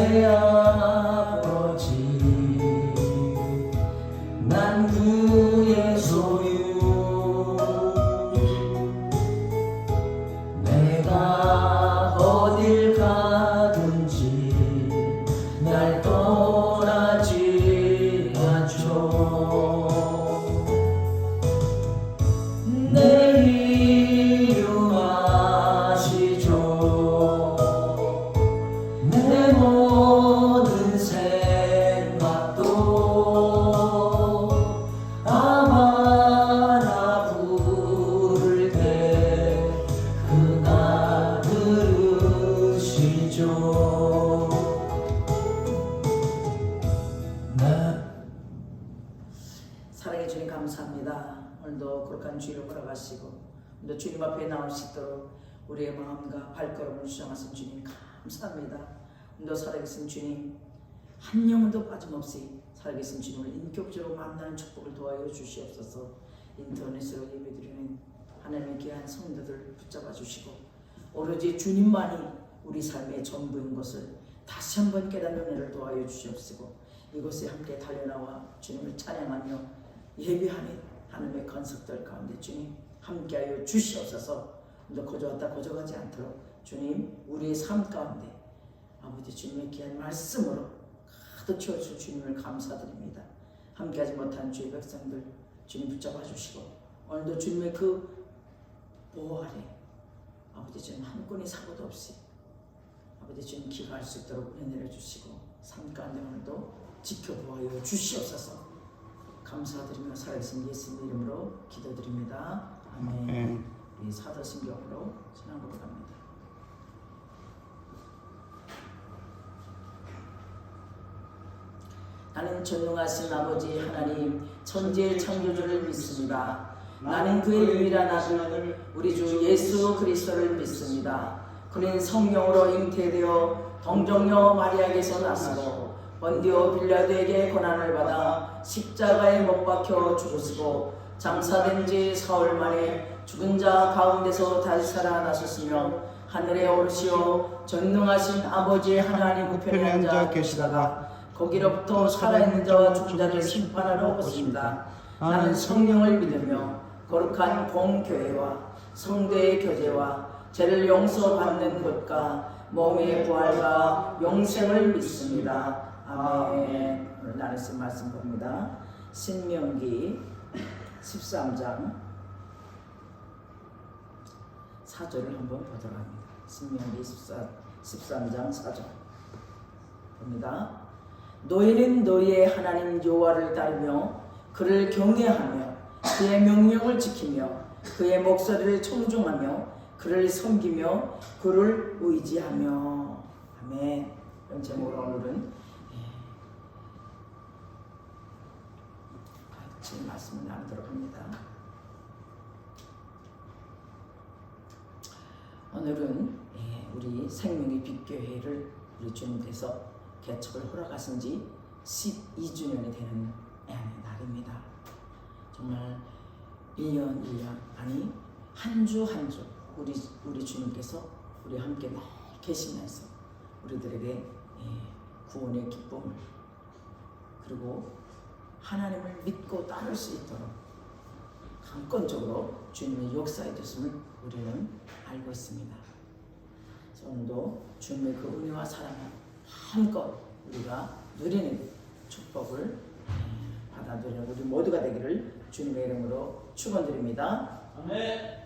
새 아버지 난 그의 소유 내가 어딜 가든지 날 떠나지 않죠. 내 이름 아시죠. 내 모든 생각도 아마 나 부를 때 그가 들으시죠. 사랑해 주님 감사합니다. 오늘도 거룩한 주일을 걸어가시고 오늘도 주님 앞에 나올 수 있도록 우리의 마음과 발걸음을 수정하신 주님 감사합니다. 오늘도 살아계신 주님 한 영혼도 빠짐없이 살아계신 주님을 인격적으로 만나는 축복을 도와여 주시옵소서. 인터넷으로 예배드리는 하나님의 귀한 성도들 붙잡아 주시고 오로지 주님만이 우리 삶의 전부인 것을 다시 한번 깨닫는 은혜를 도와여 주시옵시고 이곳에 함께 달려나와 주님을 찬양하며 예배하는 하나님의 건석들 가운데 주님 함께하여 주시옵소서. 너 거저왔다 거저가지 않도록 주님 우리의 삶 가운데 아버지 주님의 귀한 말씀으로 가득 채워줄 주님을 감사드립니다. 함께하지 못한 주의 백성들 주님 붙잡아 주시고 오늘도 주님의 그 보호 아래 아버지 주님 한 건의 사고도 없이 아버지 주님 기가할 수 있도록 은혜를 주시고 삶 가운데 오늘도 지켜보아요 주시옵소서. 감사드리며 살아계신 예수님 이름으로 기도드립니다. 아멘. 우리 사도신경으로 지나보러 갑니다. 나는 전능하신 아버지 하나님 천지의 창조주를 믿습니다. 나는 그의 유일한 아들 우리 주 예수 그리스도를 믿습니다. 그는 성령으로 잉태되어 동정녀 마리아에게서 나시고 본디오 빌라도에게 고난을 받아 십자가에 못 박혀 죽으시고 장사된 지 사흘 만에 죽은 자 가운데서 다시 살아나셨으며 하늘에 오르시어 전능하신 아버지 하나님 우편에 앉아 계시다가 거기로부터 살아있는 자와 죽은 자를 심판하러 오십니다. 나는 성령을 믿으며 거룩한 공교회와 성도의 교제와 죄를 용서받는 것과 몸의 부활과 영생을 믿습니다. 아멘. 오늘 나눌 말씀 봅니다. 신명기 13장 4절을 한번 보도록 합니다. 신명기 13장 4절 봅니다. 너희는 너희의 하나님 여호와를 따르며 그를 경외하며 그의 명령을 지키며 그의 목소리를 청중하며 그를 섬기며 그를 의지하며. 아멘. 이런 제목으로 오늘은 같이 말씀을 나누도록 합니다. 오늘은 우리 생명의 빛교회를 우리 주님께서 개척을 허락하신 지 12주년이 되는 날입니다. 정말 1년 1년 아니 한 주 한 주 우리 주님께서 우리 함께 늘 계시면서 우리들에게 구원의 기쁨을 그리고 하나님을 믿고 따를 수 있도록 강권적으로 주님의 역사해 주심을 우리는 알고 있습니다. 오늘도 주님의 그 은혜와 사랑을 한껏 우리가 누리는 축복을 받아 누리는 우리 모두가 되기를 주님의 이름으로 축원드립니다. 아멘.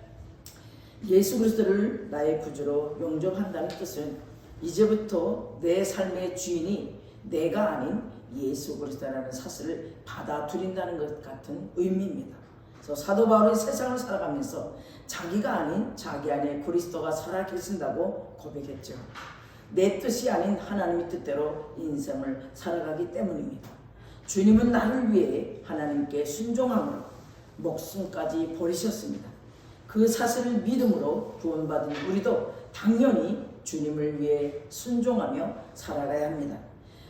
예수 그리스도를 나의 구주로 용접한다는 뜻은 이제부터 내 삶의 주인이 내가 아닌 예수 그리스도라는 사실을 받아들인다는 것 같은 의미입니다. 그래서 사도 바울이 세상을 살아가면서 자기가 아닌 자기 안에 그리스도가 살아계신다고 고백했죠. 내 뜻이 아닌 하나님의 뜻대로 인생을 살아가기 때문입니다. 주님은 나를 위해 하나님께 순종함으로 목숨까지 버리셨습니다. 그 사실을 믿음으로 구원받은 우리도 당연히 주님을 위해 순종하며 살아가야 합니다.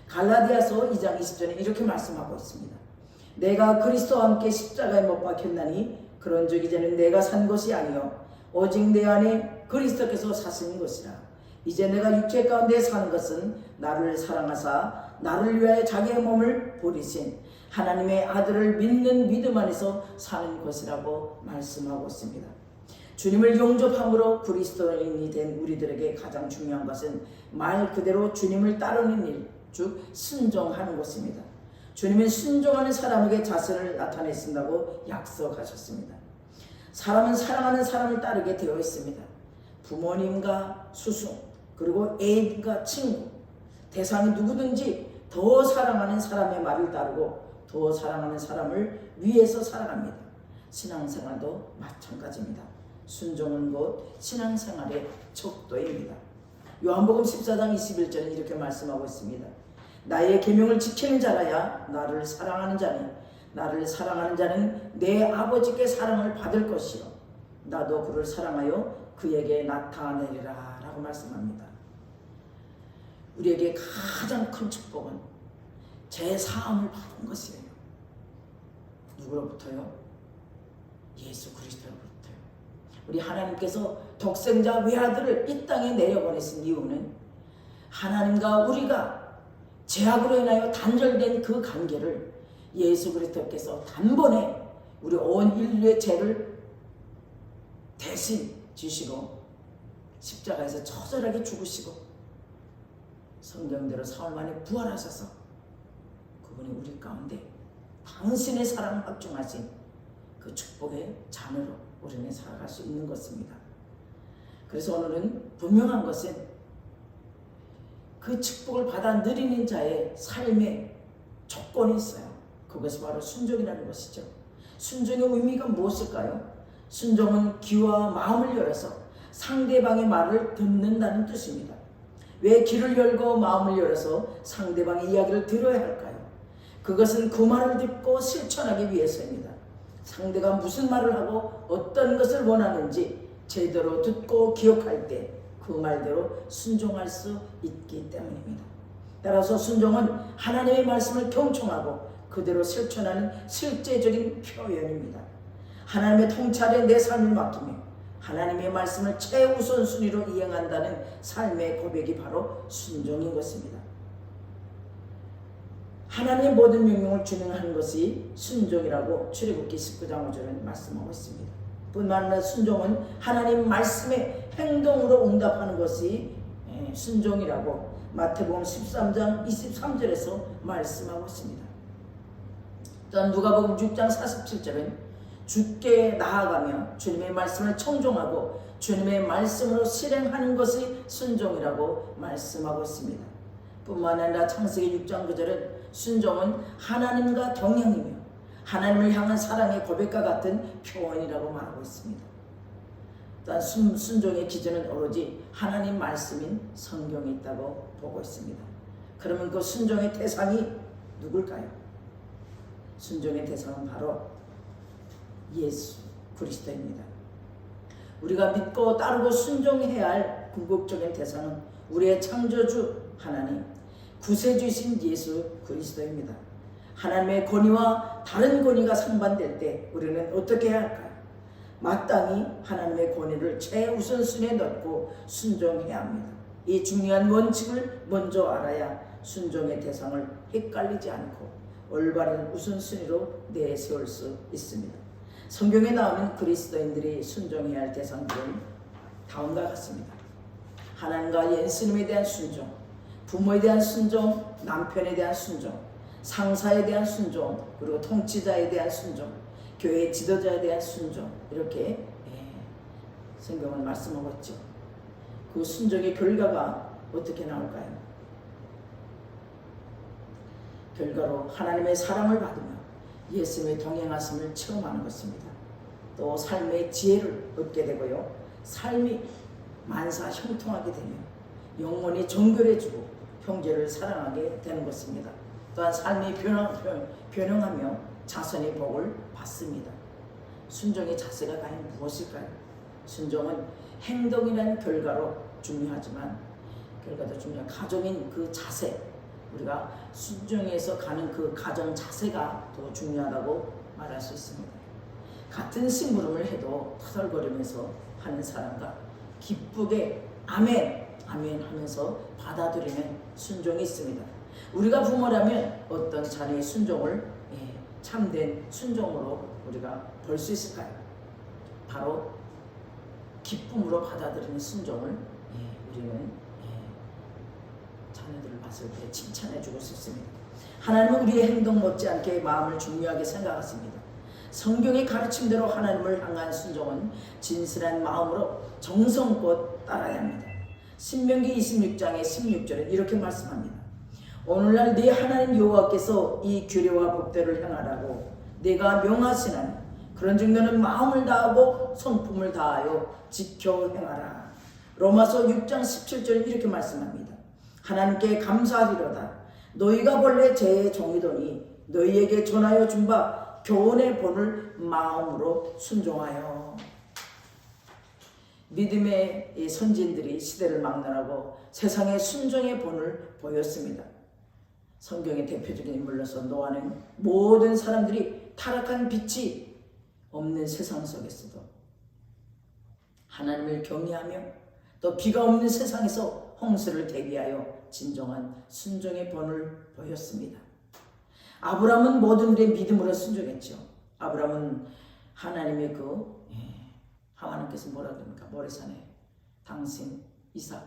갈라디아서 2장 20절에 이렇게 말씀하고 있습니다. 내가 그리스도와 함께 십자가에 못 박혔나니 그런즉 이제는 내가 산 것이 아니요 오직 내 안에 그리스도께서 사신 것이라. 이제 내가 육체 가운데 사는 것은 나를 사랑하사 나를 위하여 자기의 몸을 버리신 하나님의 아들을 믿는 믿음 안에서 사는 것이라고 말씀하고 있습니다. 주님을 영접함으로 그리스도인이 된 우리들에게 가장 중요한 것은 말 그대로 주님을 따르는 일, 즉 순종하는 것입니다. 주님은 순종하는 사람에게 자선을 나타내신다고 약속하셨습니다. 사람은 사랑하는 사람을 따르게 되어 있습니다. 부모님과 스승, 그리고 애인과 친구, 대상이 누구든지 더 사랑하는 사람의 말을 따르고 더 사랑하는 사람을 위해서 살아갑니다. 신앙생활도 마찬가지입니다. 순종은 곧 신앙생활의 척도입니다. 요한복음 14장 21절은 이렇게 말씀하고 있습니다. 나의 계명을 지키는 자라야 나를 사랑하는 자니 나를 사랑하는 자는 내 아버지께 사랑을 받을 것이요 나도 그를 사랑하여 그에게 나타내리라 라고 말씀합니다. 우리에게 가장 큰 축복은 제사함을 받은 것이에요. 누구로부터요? 예수 그리스도로부터요. 우리 하나님께서 독생자 외아들을 이 땅에 내려보내신 이유는 하나님과 우리가 죄악으로 인하여 단절된 그 관계를 예수 그리스도께서 단번에 우리 온 인류의 죄를 대신 지시고 십자가에서 처절하게 죽으시고 성경대로 사흘 만에 부활하셔서 그분이 우리 가운데 당신의 사랑을 확증하신 그 축복의 자녀로 우리는 살아갈 수 있는 것입니다. 그래서 오늘은 분명한 것은 그 축복을 받아 누리는 자의 삶에 조건이 있어요. 그것이 바로 순종이라는 것이죠. 순종의 의미가 무엇일까요? 순종은 귀와 마음을 열어서 상대방의 말을 듣는다는 뜻입니다. 왜 귀를 열고 마음을 열어서 상대방의 이야기를 들어야 할까요? 그것은 그 말을 듣고 실천하기 위해서입니다. 상대가 무슨 말을 하고 어떤 것을 원하는지 제대로 듣고 기억할 때 그 말대로 순종할 수 있기 때문입니다. 따라서 순종은 하나님의 말씀을 경청하고 그대로 실천하는 실제적인 표현입니다. 하나님의 통찰에 내 삶을 맡기며 하나님의 말씀을 최우선순위로 이행한다는 삶의 고백이 바로 순종인 것입니다. 하나님의 모든 명령을 준행하는 것이 순종이라고 출애굽기 19장 5절은 말씀하고 있습니다. 뿐만 아니라 순종은 하나님 말씀에 행동으로 응답하는 것이 순종이라고 마태복음 13장 23절에서 말씀하고 있습니다. 또한 누가복음 6장 47절은 주께 나아가며 주님의 말씀을 청종하고 주님의 말씀으로 실행하는 것이 순종이라고 말씀하고 있습니다. 뿐만 아니라 창세기 6장 9절은 순종은 하나님과 동행이며 하나님을 향한 사랑의 고백과 같은 표현이라고 말하고 있습니다. 또한 순종의 기준은 오로지 하나님 말씀인 성경에 있다고 보고 있습니다. 그러면 그 순종의 대상이 누굴까요? 순종의 대상은 바로 예수 그리스도입니다. 우리가 믿고 따르고 순종해야 할 궁극적인 대상은 우리의 창조주 하나님, 구세주이신 예수 그리스도입니다. 하나님의 권위와 다른 권위가 상반될 때 우리는 어떻게 해야 할까요? 마땅히 하나님의 권위를 최우선순위에 넣고 순종해야 합니다. 이 중요한 원칙을 먼저 알아야 순종의 대상을 헷갈리지 않고 올바른 우선순위로 내세울 수 있습니다. 성경에 나오는 그리스도인들이 순종해야 할 대상들은 다음과 같습니다. 하나님과 예수님에 대한 순종, 부모에 대한 순종, 남편에 대한 순종, 상사에 대한 순종, 그리고 통치자에 대한 순종, 교회 지도자에 대한 순종, 이렇게 성경은 말씀하고 있죠. 그 순종의 결과가 어떻게 나올까요? 결과로 하나님의 사랑을 받으며 예수님의 동행하심을 체험하는 것입니다. 또 삶의 지혜를 얻게 되고요. 삶이 만사 형통하게 되며 영혼이 정결해지고 형제를 사랑하게 되는 것입니다. 또한 삶이 변형하며 자손의 복을 받습니다. 순종의 자세가 과연 무엇일까요? 순종은 행동이라는 결과로 중요하지만 결과도 중요한 가정인 그 자세, 우리가 순종해서 가는 그 가정 자세가 더 중요하다고 말할 수 있습니다. 같은 심부름을 해도 터덜거리면서 하는 사람과 기쁘게 아멘 아멘 하면서 받아들이는 순종이 있습니다. 우리가 부모라면 어떤 자녀의 순종을 참된 순종으로 우리가 볼 수 있을까요? 바로 기쁨으로 받아들이는 순종을 우리는 자녀들을 봤을 때 칭찬해 주고 싶습니다. 하나님은 우리의 행동 못지않게 마음을 중요하게 생각하십니다. 성경의 가르침대로 하나님을 향한 순종은 진실한 마음으로 정성껏 따라야 합니다. 신명기 26장의 16절에 이렇게 말씀합니다. 오늘날 네 하나님 여호와께서 이 규례와 법대를 행하라고 네가 명하시나니 그런즉 너는 마음을 다하고 성품을 다하여 지켜 행하라. 로마서 6장 17절 이렇게 말씀합니다. 하나님께 감사하리로다. 너희가 본래 제 종이더니 너희에게 전하여 준 바 교훈의 본을 마음으로 순종하여. 믿음의 선진들이 시대를 막론하고 세상의 순종의 본을 보였습니다. 성경의 대표적인 인물로서 노아는 모든 사람들이 타락한 빛이 없는 세상 속에서도 하나님을 경외하며 또 비가 없는 세상에서 홍수를 대비하여 진정한 순종의 본을 보였습니다. 아브라함은 모든 일에 믿음으로 순종했죠. 아브라함은 하나님의 하나님께서 뭐라 그럽니까? 모래산에 당신 이삭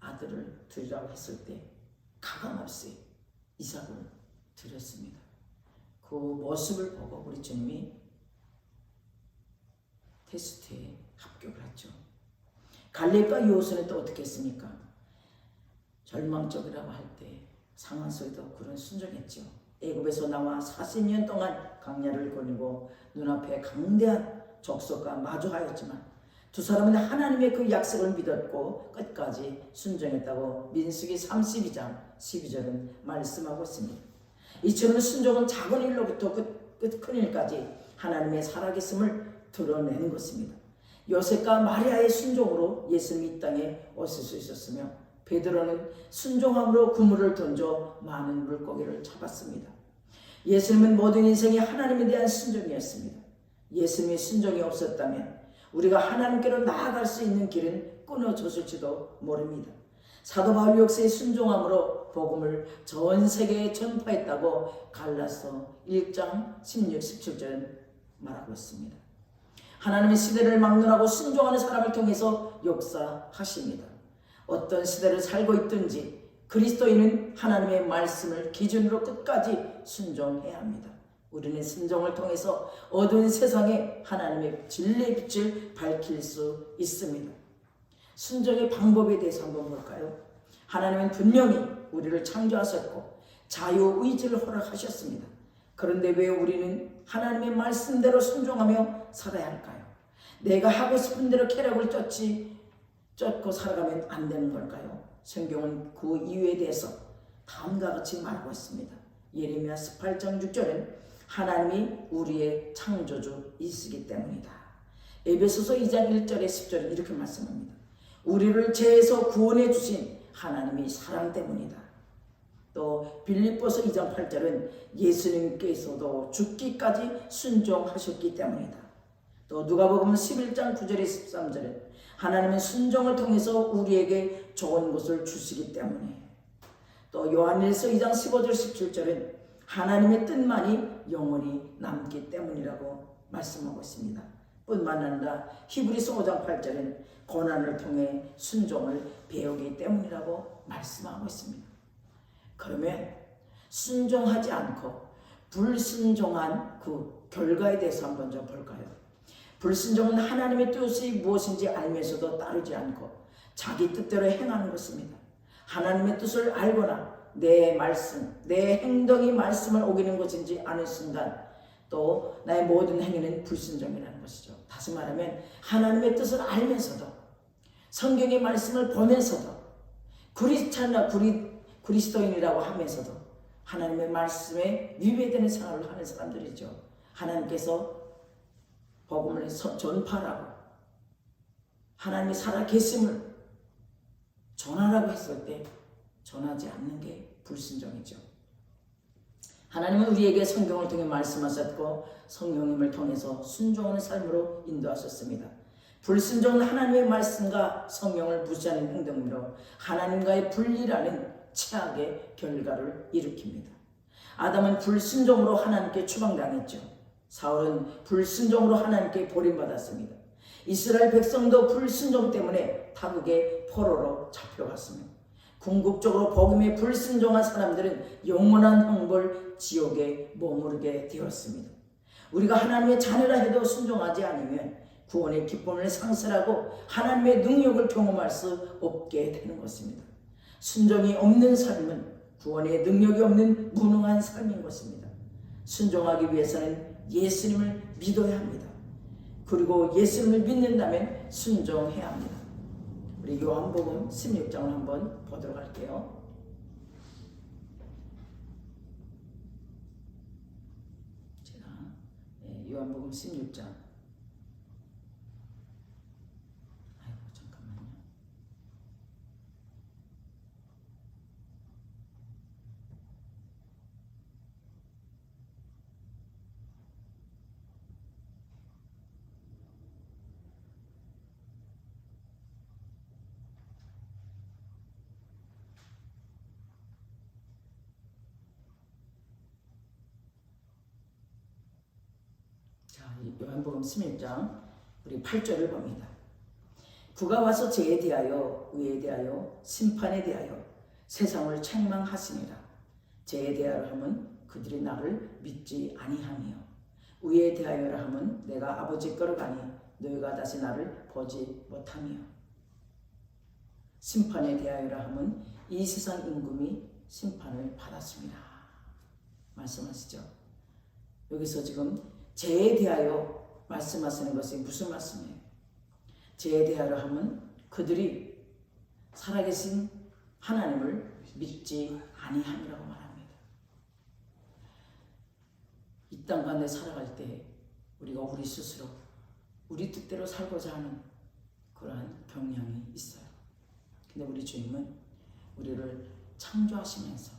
아들을 드리라고 했을 때 가감없이 이삭을 드렸습니다. 그 모습을 보고 우리 주님이 테스트에 합격을 했죠. 갈렙과 여호수아는 또 어떻게 했습니까? 절망적이라고 할 때 상한 속에도 그런 순종했죠. 애굽에서 나와 40년 동안 광야를 거니고 눈앞에 강대한 적석과 마주하였지만 두 사람은 하나님의 그 약속을 믿었고 끝까지 순종했다고 민수기 32장 12절은 말씀하고 있습니다. 이처럼 순종은 작은 일로부터 큰 일까지 하나님의 살아계심을 드러내는 것입니다. 요셉과 마리아의 순종으로 예수님이 이 땅에 오실 수 있었으며 베드로는 순종함으로 그물을 던져 많은 물고기를 잡았습니다. 예수님은 모든 인생이 하나님에 대한 순종이었습니다. 예수님의 순종이 없었다면 우리가 하나님께로 나아갈 수 있는 길은 끊어졌을지도 모릅니다. 사도 바울 역사의 순종함으로 복음을 전 세계에 전파했다고 갈라서 1장 16, 17절은 말하고 있습니다. 하나님의 시대를 막론하고 순종하는 사람을 통해서 역사하십니다. 어떤 시대를 살고 있든지 그리스도인은 하나님의 말씀을 기준으로 끝까지 순종해야 합니다. 우리는 순종을 통해서 어두운 세상에 하나님의 진리의 빛을 밝힐 수 있습니다. 순종의 방법에 대해서 한번 볼까요? 하나님은 분명히 우리를 창조하셨고 자유의지를 허락하셨습니다. 그런데 왜 우리는 하나님의 말씀대로 순종하며 살아야 할까요? 내가 하고 싶은 대로 쾌락을 쫓고 살아가면 안 되는 걸까요? 성경은 그 이유에 대해서 다음과 같이 말하고 있습니다. 예레미야 18장 6절은 하나님이 우리의 창조주이시기 때문이다. 에베소서 2장 1절에 10절은 이렇게 말씀합니다. 우리를 죄에서 구원해 주신 하나님이 사랑 때문이다. 또 빌립보서 2장 8절은 예수님께서도 죽기까지 순종하셨기 때문이다. 또 누가복음 11장 9절에 13절은 하나님은 순종을 통해서 우리에게 좋은 것을 주시기 때문에, 또 요한일서 2장 15절 17절은 하나님의 뜻만이 영원히 남기 때문이라고 말씀하고 있습니다. 뿐만 아니라 히브리서 5장 8절은 고난을 통해 순종을 배우기 때문이라고 말씀하고 있습니다. 그러면 순종하지 않고 불순종한 그 결과에 대해서 한번 좀 볼까요? 불순종은 하나님의 뜻이 무엇인지 알면서도 따르지 않고 자기 뜻대로 행하는 것입니다. 하나님의 뜻을 알거나 내 말씀, 내 행동이 말씀을 어기는 것인지 아는 순간 또 나의 모든 행위는 불순종이라는 것이죠. 다시 말하면 하나님의 뜻을 알면서도 성경의 말씀을 보면서도 그리스도인이라고 하면서도 하나님의 말씀에 위배되는 생활을 하는 사람들이죠. 하나님께서 복음을 전파하라고 하나님의 살아계심을 전하라고 했을 때 전하지 않는 게 불순종이죠. 하나님은 우리에게 성경을 통해 말씀하셨고 성령님을 통해서 순종하는 삶으로 인도하셨습니다. 불순종은 하나님의 말씀과 성령을 무시하는 행동으로 하나님과의 분리라는 최악의 결과를 일으킵니다. 아담은 불순종으로 하나님께 추방당했죠. 사울은 불순종으로 하나님께 버림받았습니다. 이스라엘 백성도 불순종 때문에 타국의 포로로 잡혀갔습니다. 궁극적으로 복음에 불순종한 사람들은 영원한 형벌 지옥에 머무르게 되었습니다. 우리가 하나님의 자녀라 해도 순종하지 않으면 구원의 기쁨을 상실하고 하나님의 능력을 경험할 수 없게 되는 것입니다. 순종이 없는 삶은 구원의 능력이 없는 무능한 삶인 것입니다. 순종하기 위해서는 예수님을 믿어야 합니다. 그리고 예수님을 믿는다면 순종해야 합니다. 우리 요한복음 16장을 한번 보도록 할게요. 제가 요한복음 16장. 아이고 잠깐만요. 요한복음 16장 우리 8절을 봅니다. 그가 와서 죄에 대하여 의에 대하여 심판에 대하여 세상을 책망하시니라. 죄에 대하여 함은 그들이 나를 믿지 아니하며 의에 대하여라 함은 내가 아버지 거로 가니 너희가 다시 나를 보지 못하며 심판에 대하여라 함은 이 세상 임금이 심판을 받았습니다. 말씀하시죠. 여기서 지금 죄에 대하여 말씀하시는 것이 무슨 말씀이에요? 죄에 대하여 하면 그들이 살아계신 하나님을 믿지 아니함이라고 말합니다. 이 땅 가운데 살아갈 때 우리가 우리 스스로 우리 뜻대로 살고자 하는 그러한 경향이 있어요. 근데 우리 주님은 우리를 창조하시면서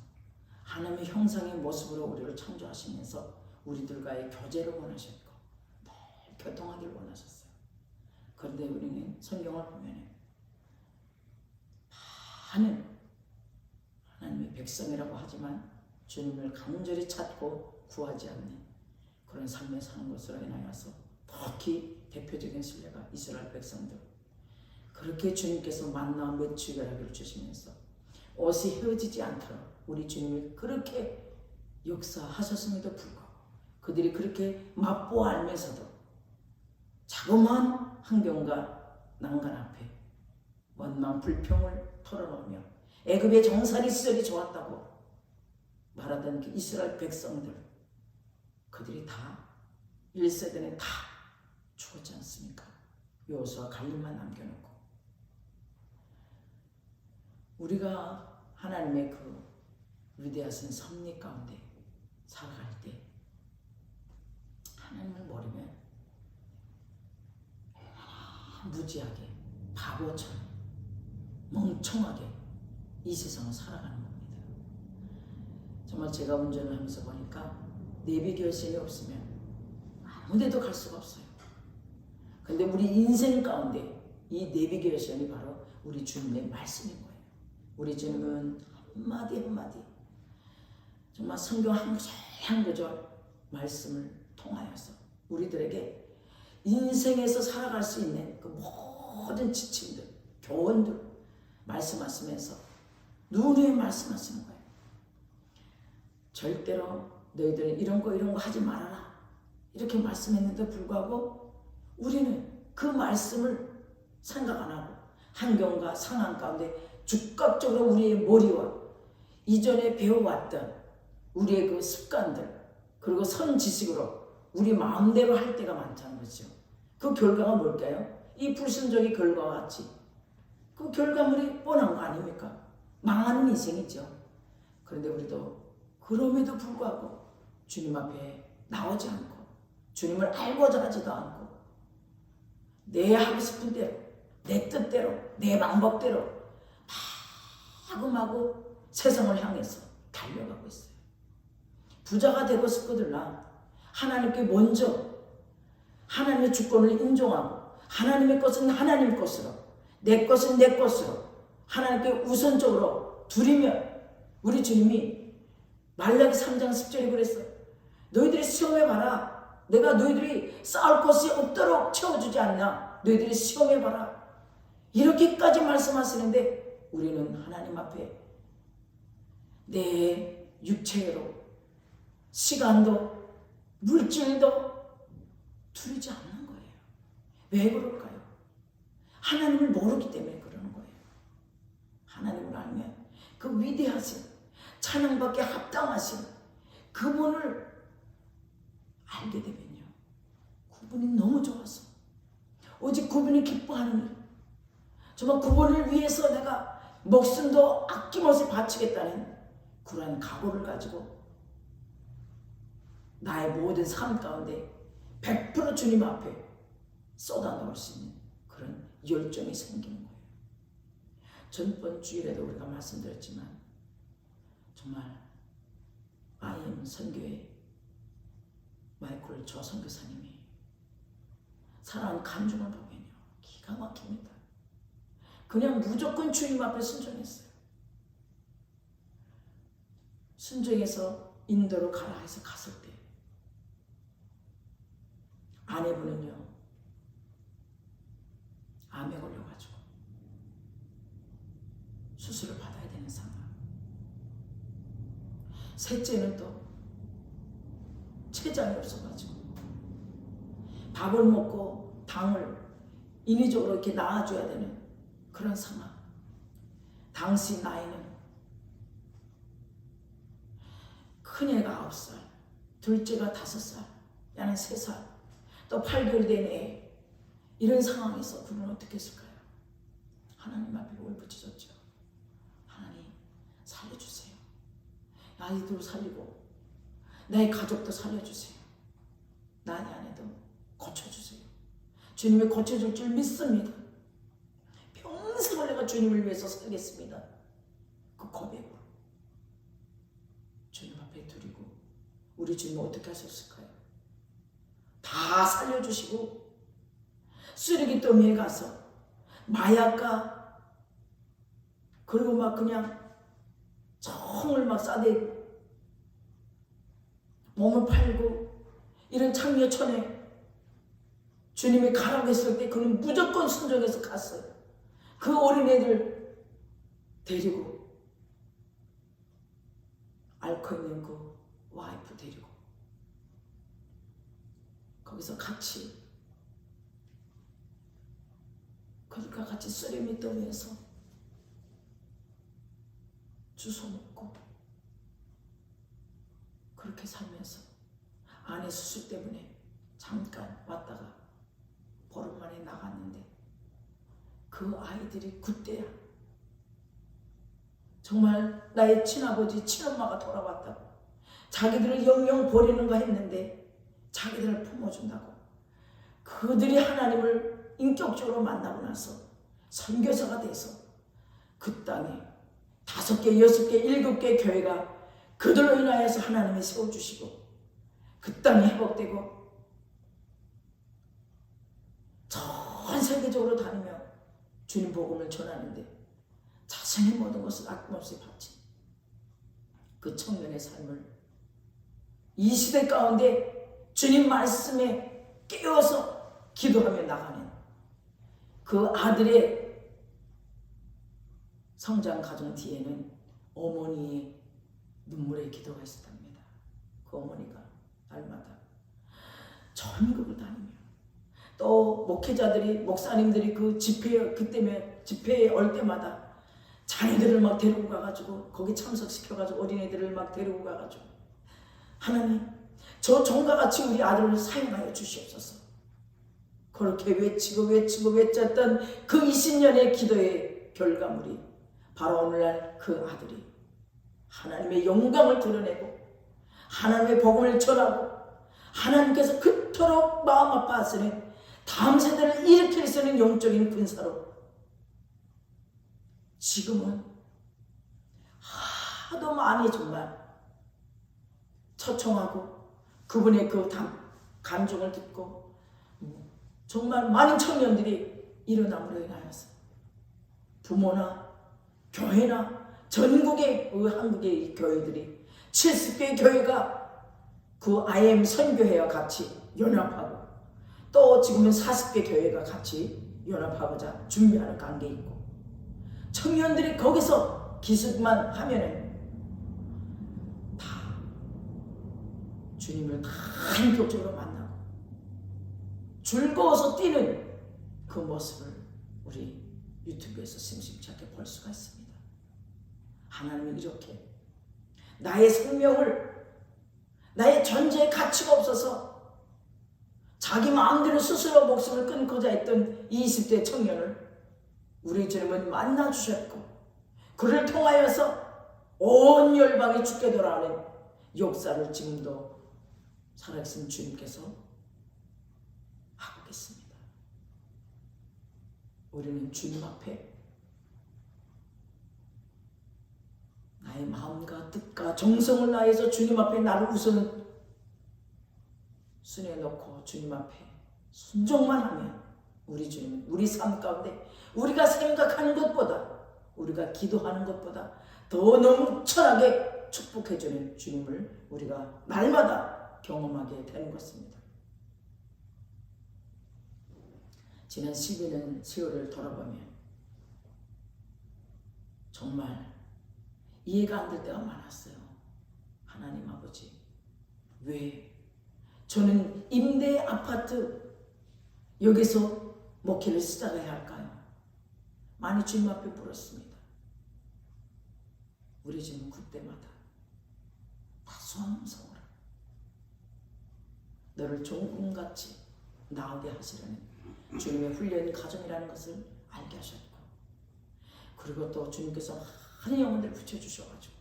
하나님의 형상의 모습으로 우리를 창조하시면서 우리들과의 교제를 원하셨고 늘 교통하기를 원하셨어요. 그런데 우리는 성경을 보면 많은 하나님의 백성이라고 하지만 주님을 간절히 찾고 구하지 않는 그런 삶에 사는 것으로 인하여서 특히 대표적인 신뢰가 이스라엘 백성들. 그렇게 주님께서 만나와 매출결하기를 주시면서 옷이 헤어지지 않도록 우리 주님이 그렇게 역사하셨음에도 불구하고 그들이 그렇게 맛보아 알면서도 자그마한 환경과 난간 앞에 원망 불평을 털어놓으며 애굽의 정살이 시절이 좋았다고 말하던 그 이스라엘 백성들, 그들이 다 1세대는 다 죽었지 않습니까? 여호수아 갈렙만 남겨놓고. 우리가 하나님의 그 위대하신 섭리 가운데 살아갈 때 하나님을 모르면 무지하게 바보처럼 멍청하게 이 세상을 살아가는 겁니다. 정말 제가 운전을 하면서 보니까 내비게이션이 없으면 아무 데도 갈 수가 없어요. 근데 우리 인생 가운데 이 내비게이션이 바로 우리 주님의 말씀인 거예요. 우리 주님은 한마디 한마디 정말 성경 한 구절 한 구절 말씀을 통하여서 우리들에게 인생에서 살아갈 수 있는 그 모든 지침들, 교훈들 말씀하시면서 누누이 말씀하시는 거예요. 절대로 너희들은 이런 거 하지 말아라 이렇게 말씀했는데 불구하고 우리는 그 말씀을 생각 안 하고 환경과 상황 가운데 즉각적으로 우리의 머리와 이전에 배워왔던 우리의 그 습관들 그리고 선지식으로 우리 마음대로 할 때가 많다는 거죠. 그 결과가 뭘까요? 이 불순종의 결과와 같이 그 결과물이 뻔한 거 아닙니까? 망하는 인생이죠. 그런데 우리도 그럼에도 불구하고 주님 앞에 나오지 않고 주님을 알고자 하지도 않고 내 하고 싶은 대로 내 뜻대로 내 방법대로 마구마구 세상을 향해서 달려가고 있어요. 부자가 되고 싶거들나 하나님께 먼저 하나님의 주권을 인정하고 하나님의 것은 하나님 것으로, 내 것은 내 것으로 하나님께 우선적으로 드리면 우리 주님이 말라기 3장 10절에 그랬어요. 너희들이 시험해봐라. 내가 너희들이 쌓을 것이 없도록 채워주지 않나. 너희들이 시험해봐라. 이렇게까지 말씀하시는데 우리는 하나님 앞에 내 육체로 시간도 물질도 두르지 않는 거예요. 왜 그럴까요? 하나님을 모르기 때문에 그러는 거예요. 하나님을 알면 그 위대하신 찬양받기에 합당하신 그분을 알게 되면요, 그분이 너무 좋아서 오직 그분이 기뻐하는 일, 정말 그분을 위해서 내가 목숨도 아낌없이 바치겠다는 그러한 각오를 가지고 나의 모든 삶 가운데 100% 주님 앞에 쏟아놓을 수 있는 그런 열정이 생기는 거예요. 전번 주일에도 우리가 말씀드렸지만 정말 IM 선교회 마이클 조 선교사님이 사랑하는 간증을 보면요, 기가 막힙니다. 그냥 무조건 주님 앞에 순종했어요. 순종해서 인도로 가라 해서 갔을 때 아내분은요, 암에 걸려가지고 수술을 받아야 되는 상황. 셋째는 또 췌장이 없어가지고 밥을 먹고 당을 인위적으로 이렇게 낳아줘야 되는 그런 상황. 당시 나이는 큰애가 9살, 둘째가 5살, 야는 3살, 또 8개월 된 애. 이런 상황에서 그분은 어떻게 했을까요? 하나님 앞에 울부짖었죠. 하나님 살려주세요. 아이들 살리고 나의 가족도 살려주세요. 나의 아내도 고쳐주세요. 주님이 고쳐줄 줄 믿습니다. 평생을 내가 주님을 위해서 살겠습니다. 그 고백으로 주님 앞에 드리고 우리 주님은 어떻게 하셨을까요? 다 살려주시고 쓰레기더미에 가서 마약과 그리고 막 그냥 정을 막 싸대고 몸을 팔고 이런 창녀천에 주님이 가라고 했을 때 그는 무조건 순종해서 갔어요. 그 어린애들 데리고 앓고 있는 그 와이프 데리고 거기서 같이 그들과 같이 쓰레미 더미에서 주워 먹고 그렇게 살면서 아내 수술 때문에 잠깐 왔다가 보름 만에 나갔는데 그 아이들이 그때야 정말 나의 친아버지 친엄마가 돌아왔다고 자기들을 영영 버리는가 했는데 자기들을 품어준다고 그들이 하나님을 인격적으로 만나고 나서 선교사가 돼서 그 땅에 5개, 6개, 7개 교회가 그들로 인하여서 하나님이 세워주시고 그 땅이 회복되고 전 세계적으로 다니며 주님 복음을 전하는데 자신의 모든 것을 아낌없이 바친 그 청년의 삶을 이 시대 가운데 주님 말씀에 깨어서 기도하며 나가는 그 아들의 성장 과정 뒤에는 어머니의 눈물의 기도가 있었답니다. 그 어머니가 날마다 전국을 다니며 또 목회자들이 목사님들이 그 집회에 올 때마다 자녀들을 막 데리고 가가지고 거기 참석시켜가지고 어린애들을 막 데리고 가가지고 하나님 저 종과 같이 우리 아들을 사용하여 주시옵소서. 그렇게 외치고 외쳤던 그 20년의 기도의 결과물이 바로 오늘날 그 아들이 하나님의 영광을 드러내고 하나님의 복음을 전하고 하나님께서 그토록 마음 아파하시는 다음 세대를 일으킬 수 있는 영적인 군사로 지금은 하도 많이 정말 초청하고 그분의 그 간증을 듣고 정말 많은 청년들이 일어남으로 인하여서 부모나 교회나 전국의 한국의 교회들이 70개의 교회가 그 IM 선교회와 같이 연합하고 또 지금은 40개 교회가 같이 연합하고자 준비하는 관계에 있고 청년들이 거기서 기술만 하면은 다 주님을 다 인격적으로 만나고 즐거워서 뛰는 그 모습을 우리 유튜브에서 심심치 않게 볼 수가 있습니다. 하나님이 이렇게 나의 생명을 나의 존재의 가치가 없어서 자기 마음대로 스스로 목숨을 끊고자 했던 20대 청년을 우리 주님은 만나주셨고 그를 통하여서 온 열방이 죽게 돌아오는 역사를 지금도 살아계신 주님께서 하고 계십니다. 우리는 주님 앞에 나의 마음과 뜻과 정성을 다해서 주님 앞에 나를 우선 순에 놓고 주님 앞에 순종만 하면 우리 주님은 우리 삶 가운데 우리가 생각하는 것보다 우리가 기도하는 것보다 더 넘쳐나게 축복해주는 주님을 우리가 날마다 경험하게 되는 것입니다. 지난 12년 세월을 돌아보면 정말 이해가 안 될 때가 많았어요. 하나님 아버지, 왜 저는 임대 아파트 여기서 목회를 시작해야 할까요? 많이 주님 앞에 물었습니다. 우리 주님 그때마다 다 소망성으로 너를 종군같이 나오게 하시려는 주님의 훈련 과정이라는 것을 알게 하셨고 그리고 또 주님께서 많은 영혼들을 붙여주셔가지고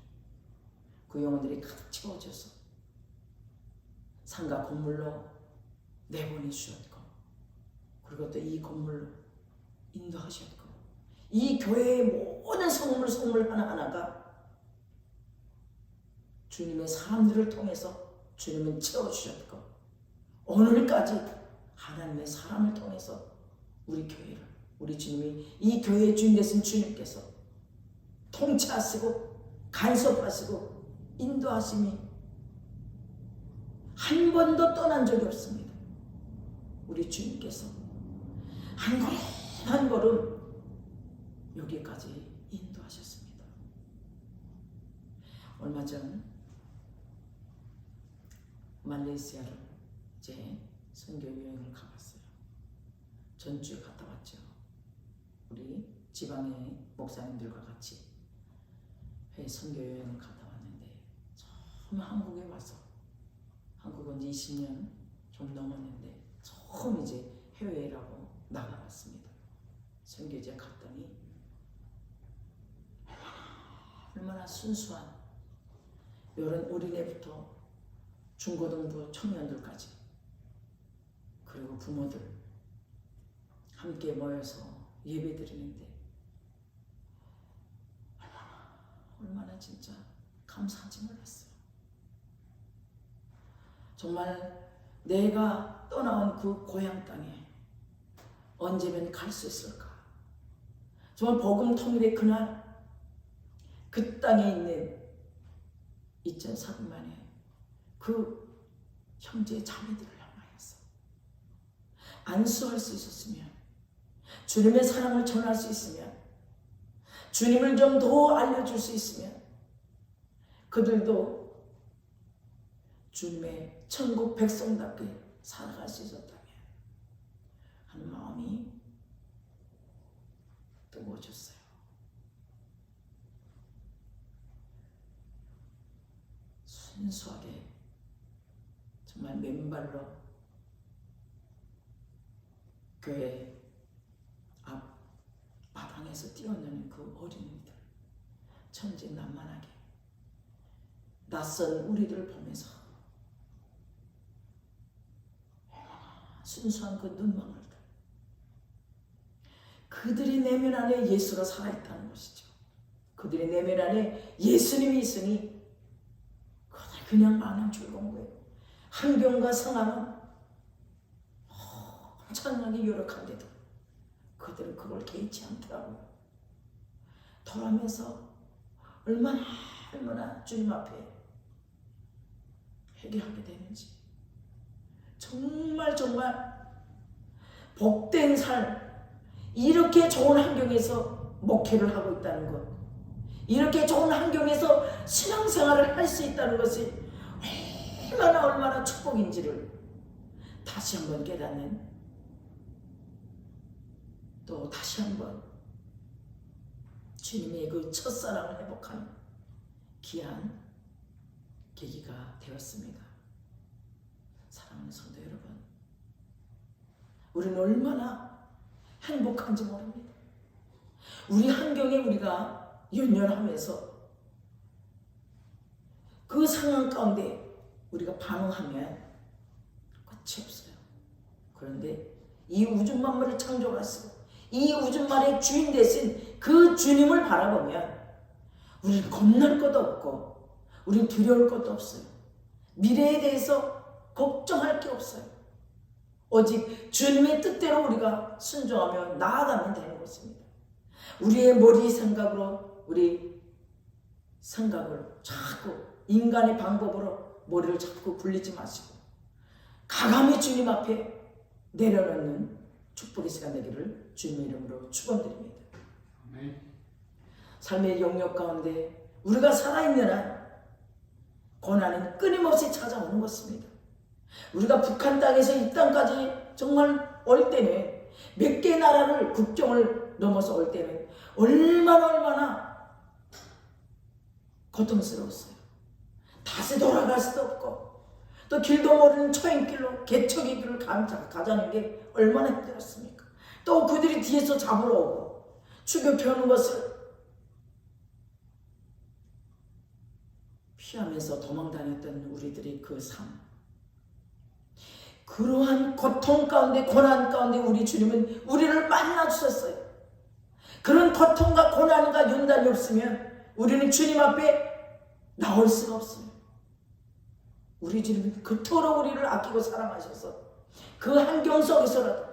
그 영혼들이 가득 채워져서 상가 건물로 내보내주셨고 그리고 또 이 건물로 인도하셨고 이 교회의 모든 성물 하나하나가 주님의 사람들을 통해서 주님은 채워주셨고 오늘까지 하나님의 사람을 통해서 우리 교회를 우리 주님이 이 교회의 주인 되신 주님께서 통치하시고 간섭하시고 인도하심이 한 번도 떠난 적이 없습니다. 우리 주님께서 한 걸음 한 걸음 여기까지 인도하셨습니다. 얼마 전 말레이시아를 이제 선교 여행을 가봤어요. 전주에 갔다 왔죠. 우리 지방의 목사님들과 같이 선교 여행을 갔다 왔는데 처음 한국에 와서 한국은 20년 좀 넘었는데 처음 이제 해외라고 나가봤습니다. 선교지에 갔더니 얼마나 순수한 이런 어린애부터 중고등부 청년들까지 그리고 부모들 함께 모여서 예배드리는데 얼마나 진짜 감사한지 몰랐어요. 정말 내가 떠나온 그 고향 땅에 언제면 갈 수 있을까? 정말 복음 통일의 그날 그 땅에 있는 2,400만의 그 형제 자매들을 향하여서 안수할 수 있었으면 주님의 사랑을 전할 수 있으면 주님을 좀 더 알려줄 수 있으면 그들도 주님의 천국 백성답게 살아갈 수 있었다면 하는 마음이 뜨거워졌어요. 순수하게 정말 맨발로 교회 앞 마당에서 뛰어노는 그 어린이들 천진난만하게 낯선 우리들을 보면서 순수한 그 눈망울들 그들이 내면 안에 예수가 살아있다는 것이죠. 그들의 내면 안에 예수님이 있으니 그들 그냥 마냥 즐거운 거예요. 환경과 상황은 엄청나게 열악한데도 그들은 그걸 개의치 않더라고요. 돌아오면서 얼마나 주님 앞에 회개하게 되는지, 정말 복된 삶, 이렇게 좋은 환경에서 목회를 하고 있다는 것, 이렇게 좋은 환경에서 신앙생활을 할 수 있다는 것이 얼마나 축복인지를 다시 한번 깨닫는, 또 다시 한번 주님의 그 첫사랑을 회복하는 귀한 계기가 되었습니다. 사랑하는 성도 여러분, 우리는 얼마나 행복한지 모릅니다. 우리 환경에 우리가 연연하면서 그 상황 가운데 우리가 반응하면 끝이 없어요. 그런데 이 우주 만물을 창조하시고 이 우주 만물의 주인 되신 그 주님을 바라보면 우리는 겁날 것도 없고 우리는 두려울 것도 없어요. 미래에 대해서 걱정할 게 없어요. 오직 주님의 뜻대로 우리가 순종하며 나아가면 되는 것입니다. 우리의 머리 생각으로 우리 생각을 자꾸 인간의 방법으로 머리를 자꾸 굴리지 마시고 가감히 주님 앞에 내려놓는 축복의 시간 되기를 주님의 이름으로 축원드립니다. 삶의 영역 가운데 우리가 살아있는 한 고난은 끊임없이 찾아오는 것입니다. 우리가 북한 땅에서 이 땅까지 정말 올 때는 몇 개 나라를 국경을 넘어서 올 때는 얼마나 고통스러웠어요. 다시 돌아갈 수도 없고 또 길도 모르는 초행길로 개척의 길을 가자는 게 얼마나 힘들었습니까? 또 그들이 뒤에서 잡으러 오고 추격해오는 것을 피하면서 도망다녔던 우리들의 그 삶, 그러한 고통 가운데 고난 가운데 우리 주님은 우리를 만나 주셨어요. 그런 고통과 고난과 연단이 없으면 우리는 주님 앞에 나올 수가 없어요. 우리 주님은 그토록 우리를 아끼고 사랑하셔서 그 환경 속에서라도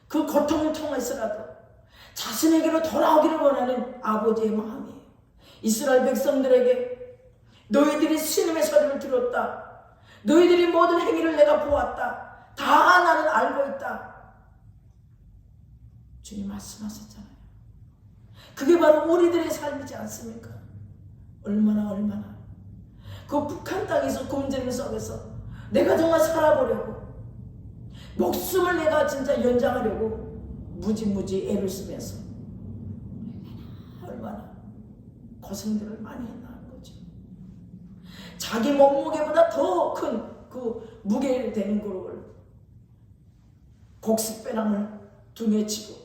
그 고통을 통해서라도 자신에게로 돌아오기를 원하는 아버지의 마음이에요. 이스라엘 백성들에게 너희들이 신음의 소리를 들었다. 너희들이 모든 행위를 내가 보았다. 다 나는 알고 있다. 주님 말씀하셨잖아요. 그게 바로 우리들의 삶이지 않습니까? 얼마나 그 북한 땅에서 굶주림 속에서 내가 정말 살아보려고 목숨을 내가 진짜 연장하려고 무지 애를 쓰면서 얼마나 고생들을 많이 했나는 거죠. 자기 몸무게보다 더 큰 그 무게를 되는 그룹을 곡식배낭을 등에 치고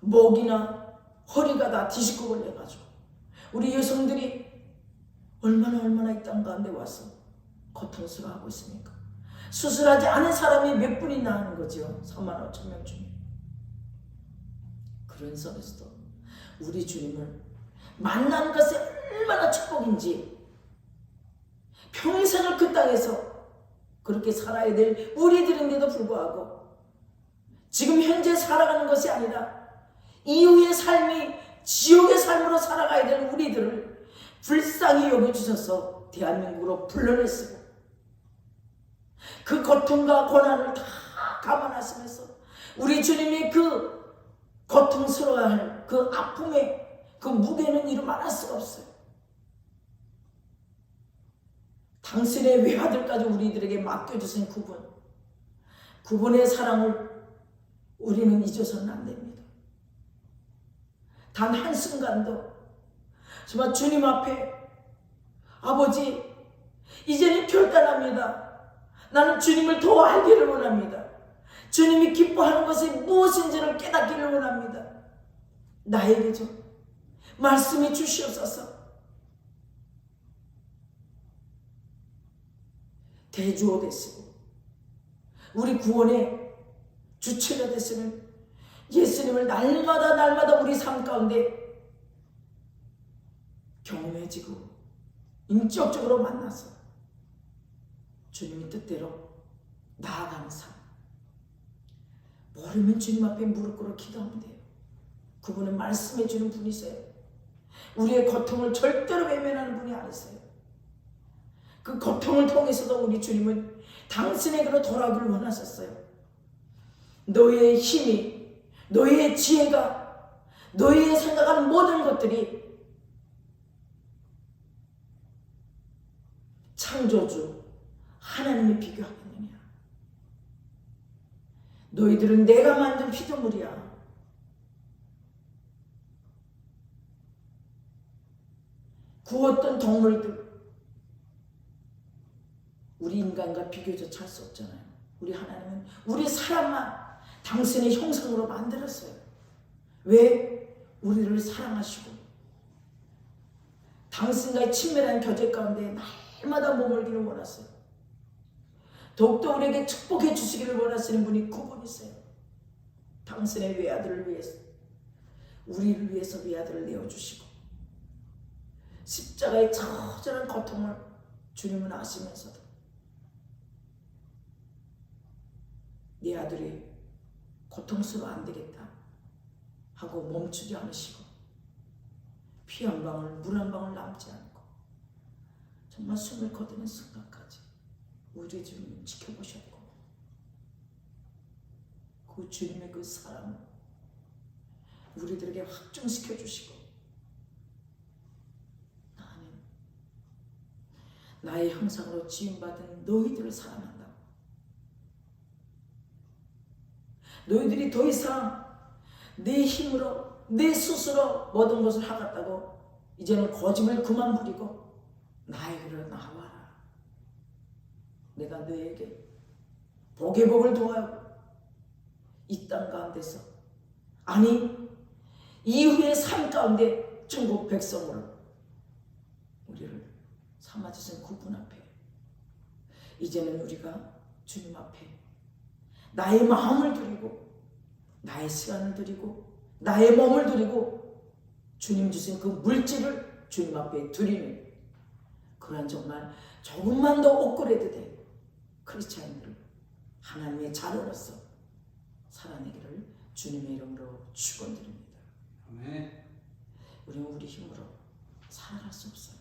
목이나 허리가 다 뒤집고 해가지고 우리 여성들이 얼마나 이 땅 가운데 와서 고통스러워하고 있습니까? 수술하지 않은 사람이 몇 분이나 하는 거죠. 35,000명 중에. 그런 속에서도 우리 주님을 만나는 것이 얼마나 축복인지, 평생을 그 땅에서 그렇게 살아야 될 우리들인데도 불구하고 지금 현재 살아가는 것이 아니라 이후의 삶이 지옥의 삶으로 살아가야 될 우리들을 불쌍히 여겨주셔서 대한민국으로 불러냈으며 그 고통과 고난을 다 감안하시면서 우리 주님이 그 고통스러워할 그 아픔의 그 무게는 이루 말할 수가 없어요. 당신의 외아들까지 우리들에게 맡겨주신 그분의 사랑을 우리는 잊어서는 안 됩니다. 단 한순간도 정말 주님 앞에 아버지 이제는 결단합니다. 나는 주님을 더 알기를 원합니다. 주님이 기뻐하는 것이 무엇인지를 깨닫기를 원합니다. 나에게 좀 말씀해 주시옵소서. 대주어 되시고 우리 구원의 주체가 되시는 예수님을 날마다 우리 삶 가운데 경험해지고 인격적으로 만나서 주님의 뜻대로 나아가는 삶, 모르면 주님 앞에 무릎 꿇어 기도하면 돼요. 그분은 말씀해 주는 분이세요. 우리의 고통을 절대로 외면하는 분이 아니세요. 그 고통을 통해서도 우리 주님은 당신에게로 돌아오기를 원하셨어요. 너의 힘이, 너의 지혜가, 너의 생각하는 모든 것들이 창조주 하나님에 비교하겠느냐. 너희들은 내가 만든 피조물이야. 구웠던 동물들, 우리 인간과 비교조차 할 수 없잖아요. 우리 하나님은 우리 사람만 당신의 형상으로 만들었어요. 왜? 우리를 사랑하시고 당신과의 친밀한 교제 가운데 날마다 머물기를 원하세요. 더욱더 우리에게 축복해 주시기를 원하시는 분이 그분이세요. 당신의 외아들을 위해서, 우리를 위해서 외아들을 내어주시고 십자가의 처절한 고통을 주님은 아시면서도 내 아들이 고통스러워 안 되겠다 하고 멈추지 않으시고 피 한 방울, 물 한 방울 남지 않고 정말 숨을 거두는 순간까지 우리 주님 지켜보셨고 그 주님의 그 사랑을 우리들에게 확증시켜 주시고 나는 나의 형상으로 지음받은 너희들을 사랑한다. 너희들이 더 이상 내 힘으로 내 스스로 모든 것을 하겠다고 이제는 거짓을 그만 부리고 나에게로 나와라. 내가 너에게 복의 복을 더하고 이 땅 가운데서, 아니 이후의 삶 가운데 천국 백성으로 우리를 삼아주신 그분 앞에 이제는 우리가 주님 앞에 나의 마음을 드리고 나의 시간을 드리고 나의 몸을 드리고 주님 주신 그 물질을 주님 앞에 드리는 그러한 정말 조금만 더 업그레이드된 크리스찬들 하나님의 자녀로서 살아내기를 주님의 이름으로 축원드립니다. 아멘. 우리는 우리 힘으로 살아갈 수 없어요.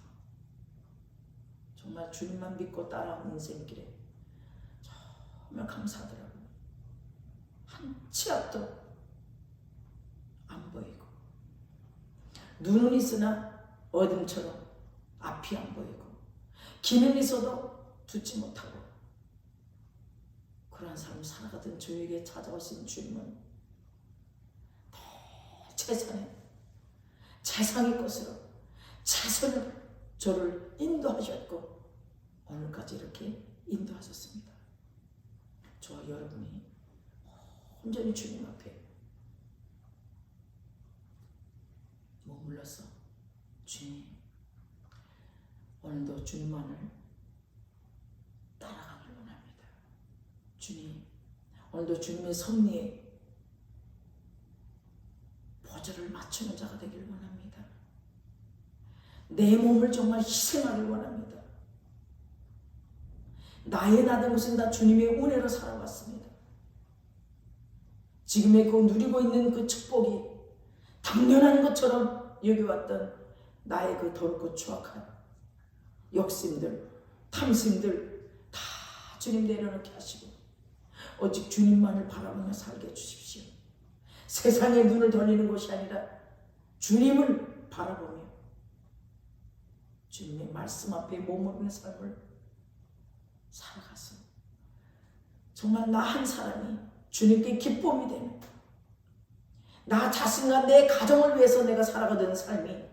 정말 주님만 믿고 따라온 인생길에 정말 감사하더라고요. 한 치 앞도 안 보이고 눈은 있으나 어둠처럼 앞이 안 보이고 길은 있어도 듣지 못하고 그러한 삶을 살아가던 저에게 찾아오신 주님은 최상의 것으로 최선을 저를 인도하셨고 오늘까지 이렇게 인도하셨습니다. 저와 여러분이 온전히 주님 앞에 머물러서 주님, 오늘도 주님만을 따라가길 원합니다. 주님, 오늘도 주님의 섭리에 보조를 맞추는 자가 되길 원합니다. 내 몸을 정말 희생하길 원합니다. 나의 나된 것은 다 주님의 은혜로 살아왔습니다. 지금의 그 누리고 있는 그 축복이 당연한 것처럼 여겨왔던 나의 그 더럽고 추악한 욕심들, 탐심들 다 주님 내려놓게 하시고 오직 주님만을 바라보며 살게 해주십시오. 세상에 눈을 돌리는 것이 아니라 주님을 바라보며 주님의 말씀 앞에 머무르는 삶을 살아가서 정말 나 한 사람이 주님께 기쁨이 되는, 나 자신과 내 가정을 위해서 내가 살아가던 삶이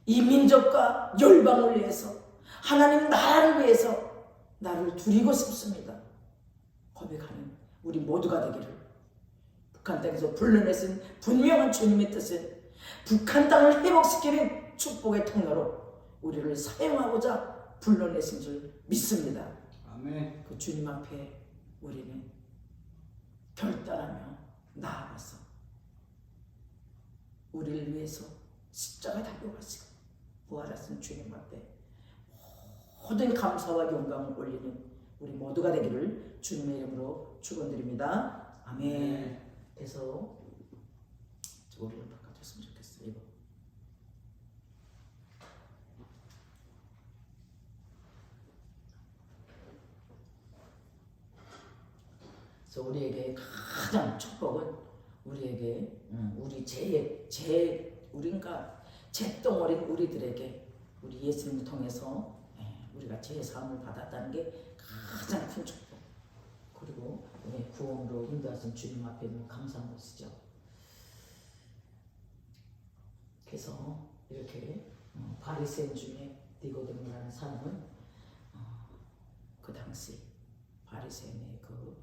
이 민족과 열방을 위해서 하나님 나라를 위해서 나를 드리고 싶습니다 고백하는 우리 모두가 되기를, 북한 땅에서 불러내신 분명한 주님의 뜻은 북한 땅을 회복시키는 축복의 통로로 우리를 사용하고자 불러내신 줄 믿습니다. 아멘. 그 주님 앞에 우리는 결단하며 나아가서 우리를 위해서 십자가 달려가시고 부활하신 주님 앞에 모든 감사와 영광을 올리는 우리 모두가 되기를 주님의 이름으로 축원드립니다. 아멘. 그래서 우리를 바꿔줬으면 좋겠어요. 이거. 그래서 우리에게 가장 축복은 우리에게 우리 우리가 잿덩어린 우리들에게 우리 예수님을 통해서 우리가 제 사함을 받았다는 게 가장 큰 축복. 그리고 구원으로 인도하신 주님 앞에 너무 감사한 것이죠. 그래서 이렇게 바리새인 중에 니고데모라는 사람은 그 당시 바리새인의 그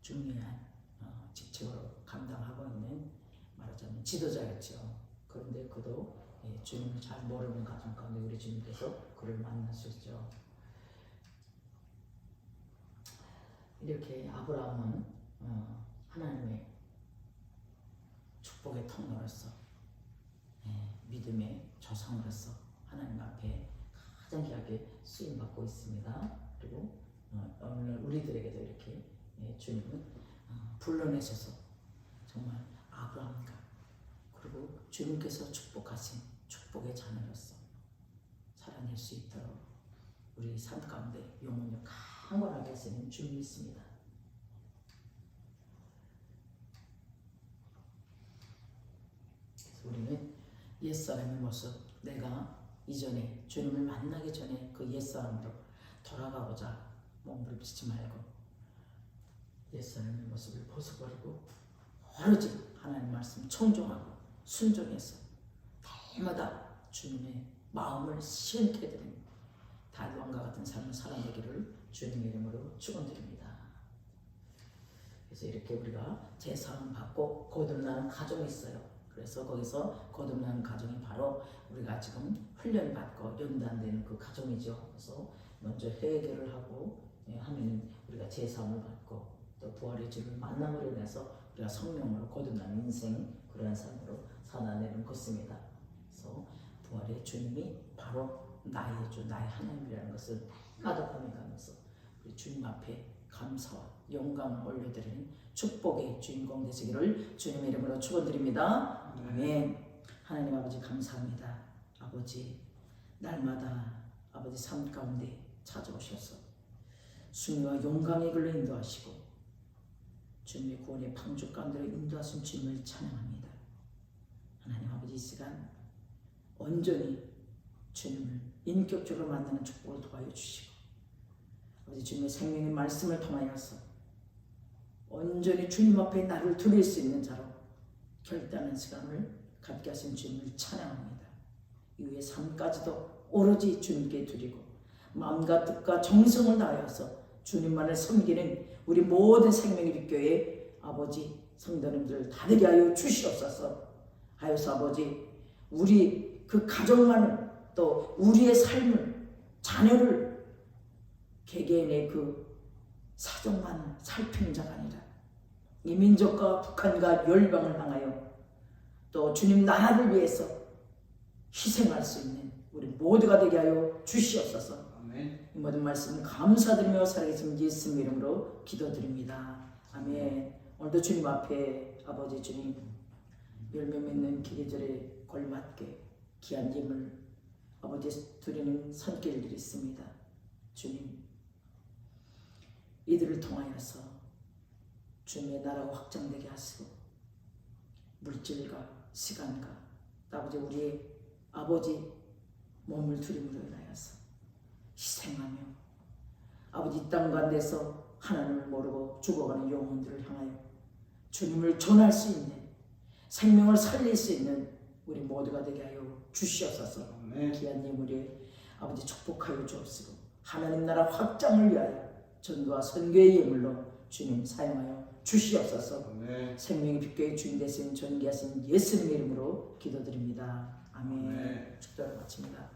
중요한 직책으로 감당하고 있는 말하자면 지도자였죠. 그런데 그도 주님을 잘 모르는 가정 가운데 우리 주님께서 그를 만나셨죠. 이렇게 아브라함은 하나님의 축복의 통로로서 믿음의 조상으로서 하나님 앞에 가장 귀하게 쓰임받고 있습니다. 그리고 오늘 우리들에게도 이렇게 주님은 불러내셔서 정말 아브라함과 그리고 주님께서 축복하신 축복의 자녀로서 살아낼 수 있도록 우리 삶 가운데 영혼을 강건하게 하시는 주님이 있습니다. 그래서 우리는 옛사람의 모습, 내가 이전에 주님을 만나기 전에 그 옛사람으로 돌아가고자 몸부림치지 말고 옛사람의 모습을 벗어버리고 오로지 하나님 말씀 청종하고 순종해서 날마다 주님의 마음을 시원케 드리는 달왕과 같은 삶을 살아내기를 주님의 이름으로 축원드립니다. 그래서 이렇게 우리가 제사함 받고 거듭나는 가정이 있어요. 그래서 거기서 거듭나는 가정이 바로 우리가 지금 훈련받고 연단되는 그 가정이죠. 그래서 먼저 회개를 하고 하면 우리가 제사함을 받고 또 부활의 주를 만남으로 인해서 우리가 성령으로 거듭나는 인생 그러한 삶으로 살아내는 것입니다. 그래서 부활의 주님이 바로 나의 주, 나의 하나님이라는 것을 아득함해가면서 우리 주님 앞에 감사와 영광을 올려드리는 축복의 주인공 되시기를 주님의 이름으로 축원드립니다. 아멘. 하나님 아버지 감사합니다. 아버지 날마다 아버지 삶 가운데 찾아오셔서 승리와 영광의 길로 인도하시고 주님의 구원의 방주 가운데로 인도하신 주님을 찬양합니다. 하나님 아버지 이 시간 온전히 주님을 인격적으로 만나는 축복을 도와여 주시고 아버지 주님의 생명의 말씀을 통하여서 온전히 주님 앞에 나를 드릴 수 있는 자로 결단하는 시간을 갖게 하신 주님을 찬양합니다. 이후의 삶까지도 오로지 주님께 드리고 마음과 뜻과 정성을 다하여서 주님만을 섬기는 우리 모든 생명의빛교회 아버지 성도님들 다 되게 하여 주시옵소서. 하여서 아버지 우리 그 가정만을 또 우리의 삶을 자녀를 개개인의 그 사정만 살피는 자가 아니라 이 민족과 북한과 열방을 향하여 또 주님 나라를 위해서 희생할 수 있는 우리 모두가 되게 하여 주시옵소서. 아멘. 이 모든 말씀 감사드리며 살아계신 예수님 이름으로 기도드립니다. 아멘. 오늘도 주님 앞에 아버지 주님 열매 맺는 기계절에 걸맞게 귀한 예물 아버지 드리는 손길들이 있습니다. 주님 이들을 통하여서 주님의 나라가 확장되게 하시고 물질과 시간과 아버지 우리의 아버지 몸을 드림으로 인하여서 희생하며 아버지 이 땅 가운데서 하나님을 모르고 죽어가는 영혼들을 향하여 주님을 전할 수 있는 생명을 살릴 수 있는 우리 모두가 되게 하여 주시옵소서. 귀한 예물에 아버지 축복하여 주옵시고 하나님 나라 확장을 위하여 전도와 선교의 예물로 주님 사용하여 주시옵소서. 생명의 빛교의 주인 되신 존귀하신 예수님의 이름으로 기도드립니다. 아멘. 축도를 마칩니다.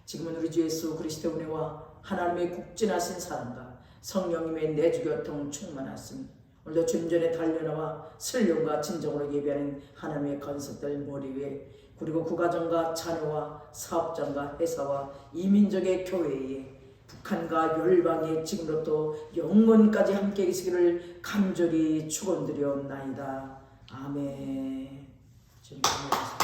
지금은 우리 주 예수 그리스도의 은혜와 하나님의 국진하신 사랑과 성령님의 내주교통 충만하심 오늘도 주님 전에 달려나와 슬령과 진정으로 예배하는 하나님의 건석들 머리 위에 그리고 구가정과 자녀와 사업장과 회사와 이민족의 교회에 북한과 열방에 지금부터 영원까지 함께 계시기를 간절히 축원드려옵나이다. 아멘. 주님 감사합니다.